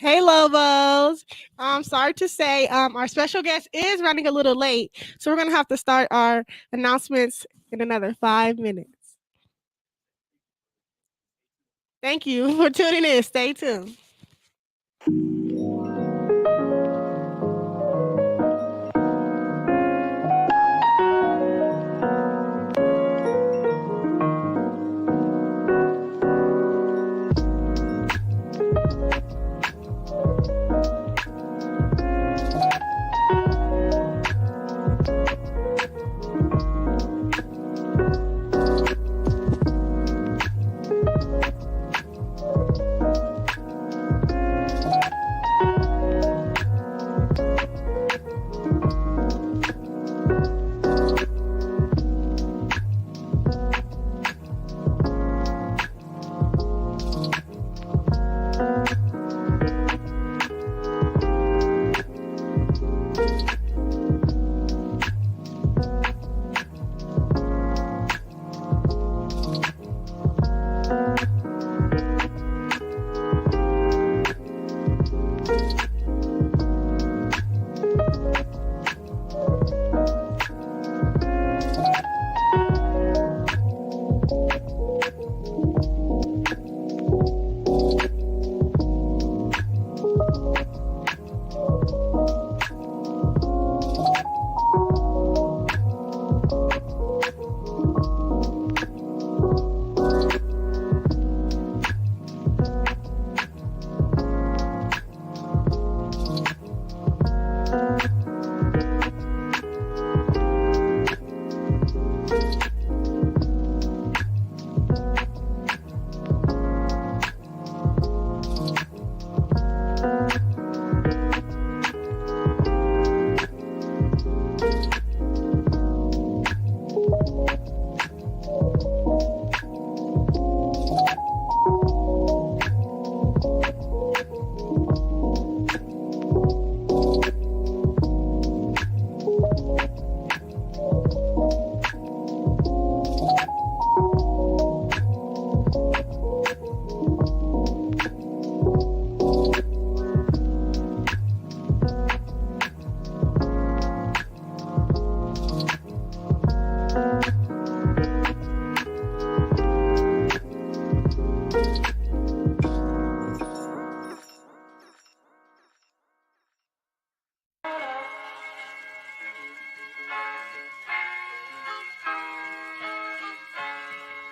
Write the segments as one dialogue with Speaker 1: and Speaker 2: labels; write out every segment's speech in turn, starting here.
Speaker 1: Hey Lobos. Sorry to say, our special guest is running a little late, so we're gonna have to start our announcements in another 5 minutes. Thank you for tuning in. Stay tuned.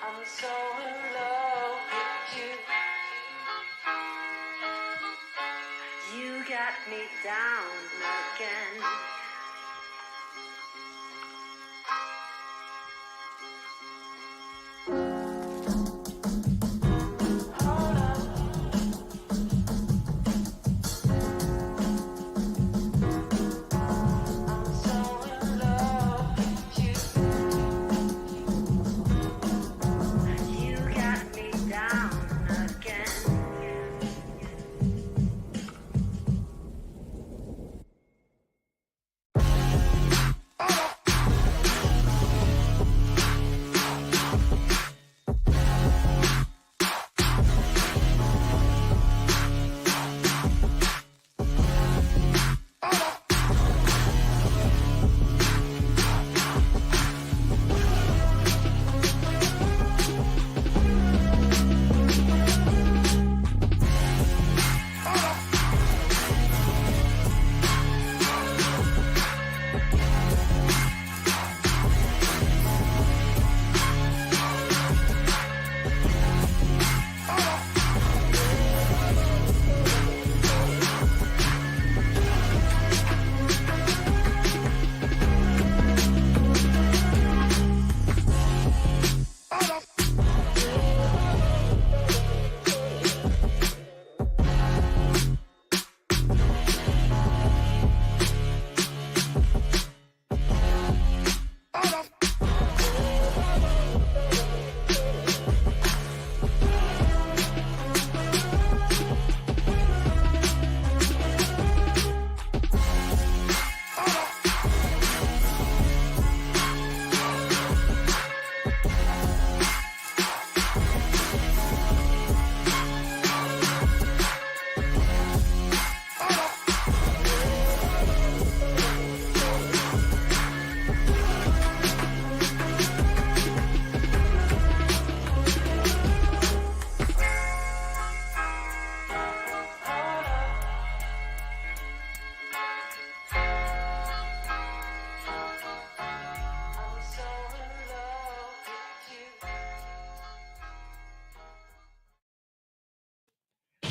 Speaker 2: I'm so in love with you. You got me down again.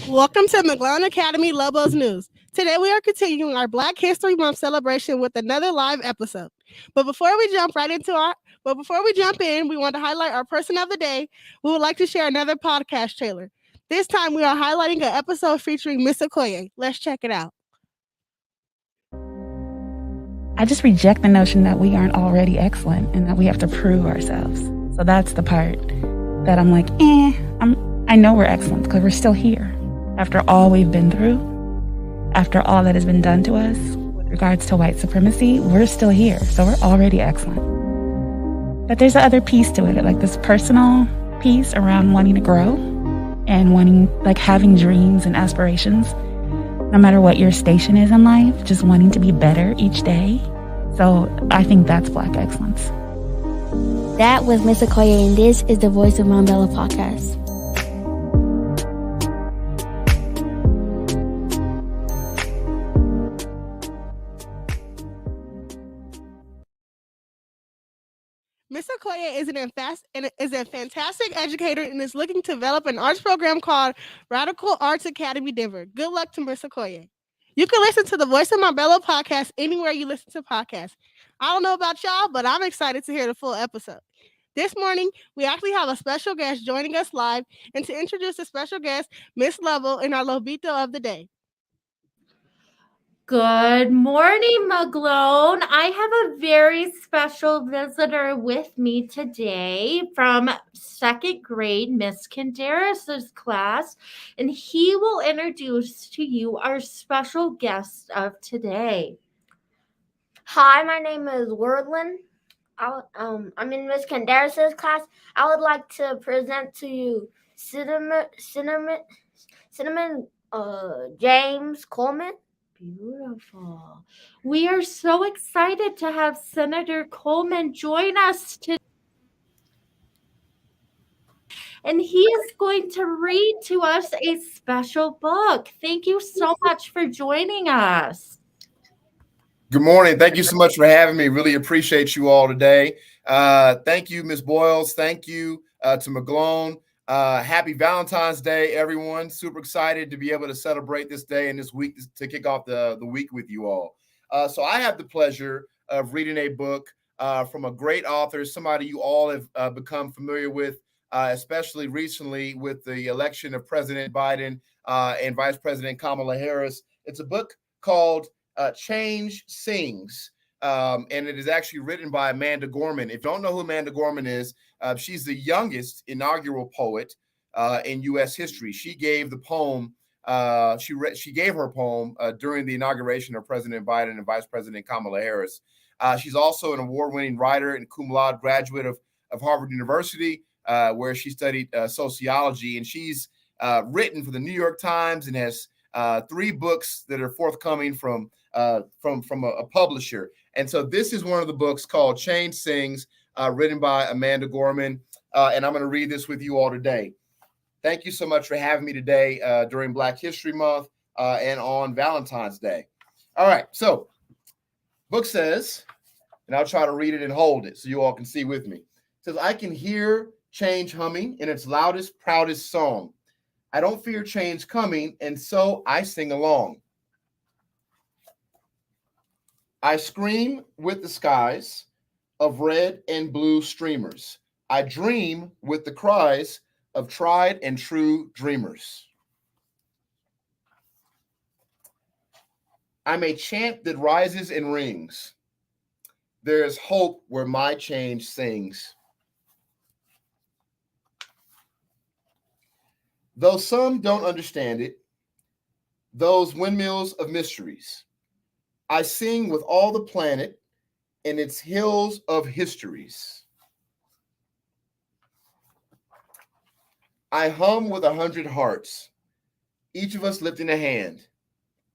Speaker 1: Welcome to McGlone Academy Lobos News. Today we are continuing our Black History Month celebration with another live episode. But before we jump in, we want to highlight our person of the day. We would like to share another podcast trailer. This time we are highlighting an episode featuring Miss Okoye. Let's check it out.
Speaker 3: I just reject the notion that we aren't already excellent and that we have to prove ourselves. So that's the part that I'm like, I know we're excellent because we're still here. After all we've been through, after all that has been done to us with regards to white supremacy, we're still here. So we're already excellent. But there's the other piece to it, like this personal piece around wanting to grow and wanting, like having dreams and aspirations, no matter what your station is in life, just wanting to be better each day. So I think that's Black excellence.
Speaker 4: That was Miss Okoye, and this is the Voice of Mandela podcast.
Speaker 1: Miss Okoye is a fantastic educator and is looking to develop an arts program called Radical Arts Academy Denver. Good luck to Miss Okoye. You can listen to the Voice of Marbella podcast anywhere you listen to podcasts. I don't know about y'all, but I'm excited to hear the full episode. This morning, we actually have a special guest joining us live, and to introduce the special guest, Miss Lovell, in our Lobito of the day.
Speaker 5: Good morning, McGlone. I have a very special visitor with me today from second grade, Miss Canderas' class, and he will introduce to you our special guest of today.
Speaker 6: Hi, my name is Wordlin. I'm in Miss Canderas' class. I would like to present to you Cinnamon James Coleman.
Speaker 5: Beautiful. We are so excited to have Senator Coleman join us today. And he is going to read to us a special book. Thank you so much for joining us.
Speaker 7: Good morning. Thank you so much for having me. Really appreciate you all today. Thank you, Ms. Boyles. Thank you to McGlone. Happy Valentine's Day, everyone. Super excited to be able to celebrate this day and this week to kick off the week with you all. So I have the pleasure of reading a book from a great author, somebody you all have become familiar with, especially recently with the election of President Biden and Vice President Kamala Harris. It's a book called Change Sings, and it is actually written by Amanda Gorman. If you don't know who Amanda Gorman is, she's the youngest inaugural poet in U.S. history. She gave the poem. She gave her poem during the inauguration of President Biden and Vice President Kamala Harris. She's also an award-winning writer and cum laude graduate of Harvard University, where she studied sociology, and she's written for the New York Times and has 3 books that are forthcoming from a publisher. And so this is one of the books called Change Sings, written by Amanda Gorman. And I'm going to read this with you all today. Thank you so much for having me today during Black History Month and on Valentine's Day. All right. So book says, and I'll try to read it and hold it so you all can see with me. It says, I can hear change humming in its loudest, proudest song. I don't fear change coming, and so I sing along. I scream with the skies of red and blue streamers. I dream with the cries of tried and true dreamers. I'm a chant that rises and rings. There is hope where my change sings. Though some don't understand it, those windmills of mysteries, I sing with all the planet in its hills of histories. I hum with 100 hearts, each of us lifting a hand.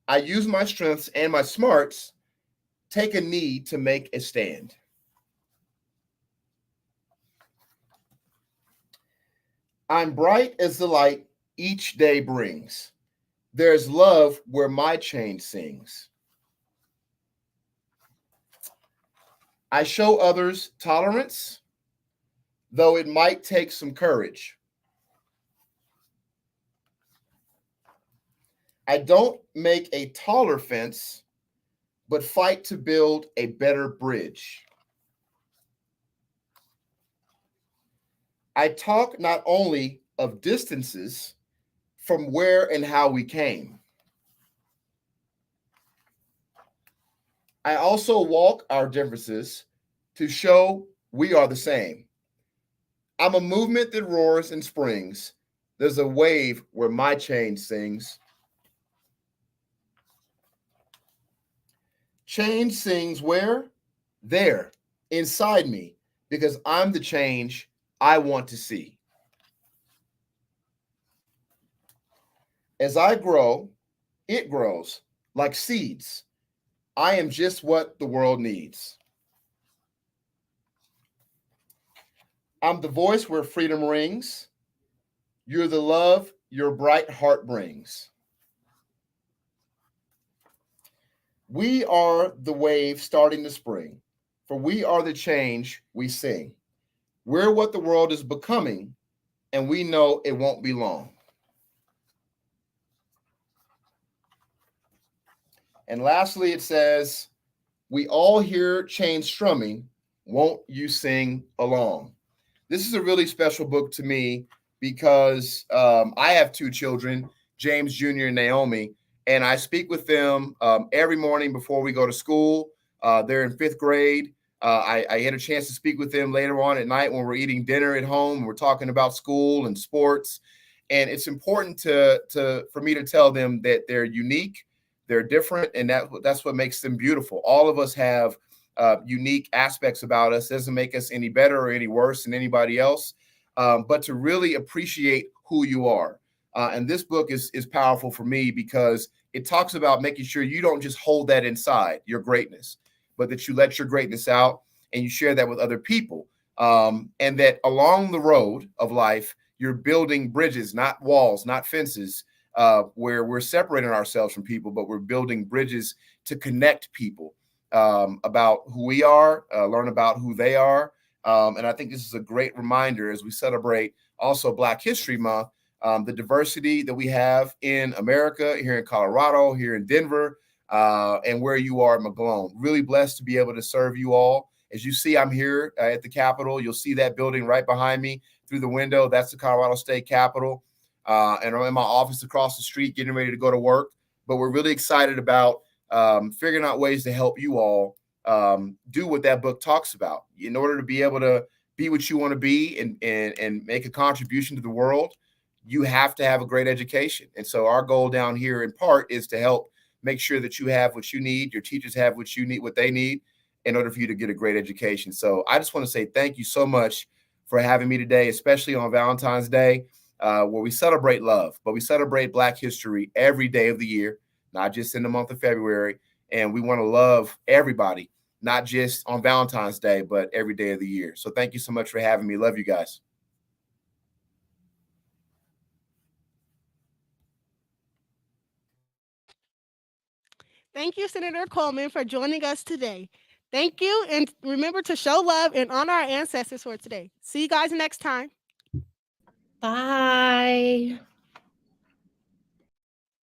Speaker 7: I use my strengths and my smarts, take a knee to make a stand. I'm bright as the light each day brings. There's love where my change sings. I show others tolerance, though it might take some courage. I don't make a taller fence, but fight to build a better bridge. I talk not only of distances from where and how we came. I also walk our differences to show we are the same. I'm a movement that roars and springs. There's a wave where my change sings. Change sings where? There, inside me, because I'm the change I want to see. As I grow, it grows like seeds. I am just what the world needs. I'm the voice where freedom rings. You're the love your bright heart brings. We are the wave starting the spring, for we are the change we sing. We're what the world is becoming, and we know it won't be long. And lastly, it says, we all hear chains strumming. Won't you sing along? This is a really special book to me because I have two children, James Jr. and Naomi, and I speak with them every morning before we go to school. They're in fifth grade. I had a chance to speak with them later on at night when we're eating dinner at home. We're talking about school and sports, and it's important for me to tell them that they're unique, they're different, and that's what makes them beautiful. All of us have unique aspects about us. Doesn't make us any better or any worse than anybody else, but to really appreciate who you are. And this book is powerful for me because it talks about making sure you don't just hold that inside, your greatness, but that you let your greatness out and you share that with other people. And that along the road of life, you're building bridges, not walls, not fences, where we're separating ourselves from people, but we're building bridges to connect people about who we are, learn about who they are. And I think this is a great reminder as we celebrate also Black History Month, the diversity that we have in America, here in Colorado, here in Denver, and where you are at McGlone. Really blessed to be able to serve you all. As you see, I'm here at the Capitol. You'll see that building right behind me through the window. That's the Colorado State Capitol. And I'm in my office across the street getting ready to go to work. But we're really excited about figuring out ways to help you all do what that book talks about. In order to be able to be what you want to be and make a contribution to the world, you have to have a great education. And so our goal down here in part is to help make sure that you have what you need, your teachers have what you need, what they need in order for you to get a great education. So I just want to say thank you so much for having me today, especially on Valentine's Day, where we celebrate love, but we celebrate Black history every day of the year, not just in the month of February. And we want to love everybody, not just on Valentine's Day, but every day of the year. So thank you so much for having me. Love you guys.
Speaker 1: Thank you, Senator Coleman, for joining us today. Thank you, and remember to show love and honor our ancestors for today. See you guys next time.
Speaker 5: Bye.